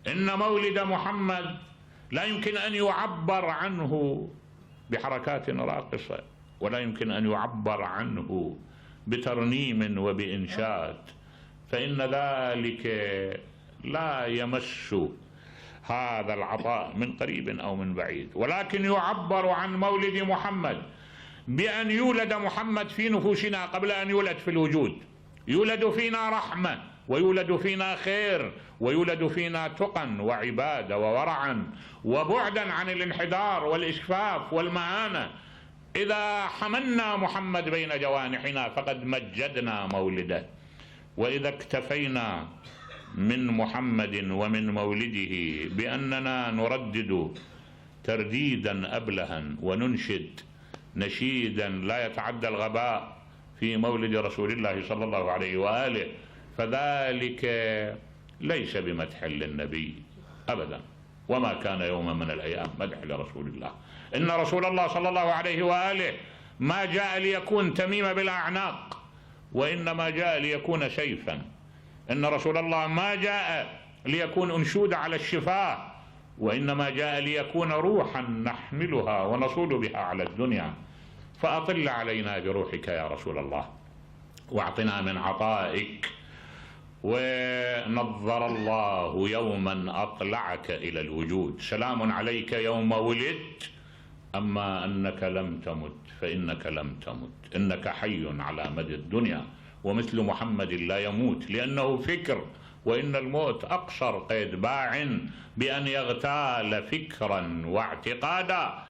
إن مولد محمد لا يمكن أن يعبر عنه بحركات راقصة، ولا يمكن أن يعبر عنه بترنيم وبإنشاد، فإن ذلك لا يمس هذا العطاء من قريب أو من بعيد. ولكن يعبر عن مولد محمد بأن يولد محمد في نفوسنا قبل أن يولد في الوجود، يولد فينا رحمة، ويولد فينا خير، ويولد فينا تقى وعبادة وورعا وبعدا عن الانحدار والإسفاف والمهانة. إذا حملنا محمد بين جوانحنا فقد مجدنا مولده، وإذا اكتفينا من محمد ومن مولده بأننا نردد ترديدا أبلها وننشد نشيدا لا يتعدى الغباء في مولد رسول الله صلى الله عليه وآله، فذلك ليس بمدح للنبي أبدا، وما كان يوما من الأيام مدح لرسول الله. إن رسول الله صلى الله عليه وآله ما جاء ليكون تميم بالأعناق، وإنما جاء ليكون سيفا. إن رسول الله ما جاء ليكون أنشود على الشفاه، وإنما جاء ليكون روحا نحملها ونصول بها على الدنيا. فأطل علينا بروحك يا رسول الله، واعطنا من عطائك. ونظر الله يوما أطلعك إلى الوجود، سلام عليك يوم ولدت، أما أنك لم تمت فإنك لم تمت، إنك حي على مدى الدنيا، ومثل محمد لا يموت لأنه فكر، وإن الموت أقصر قيد باع بأن يغتال فكرا واعتقادا.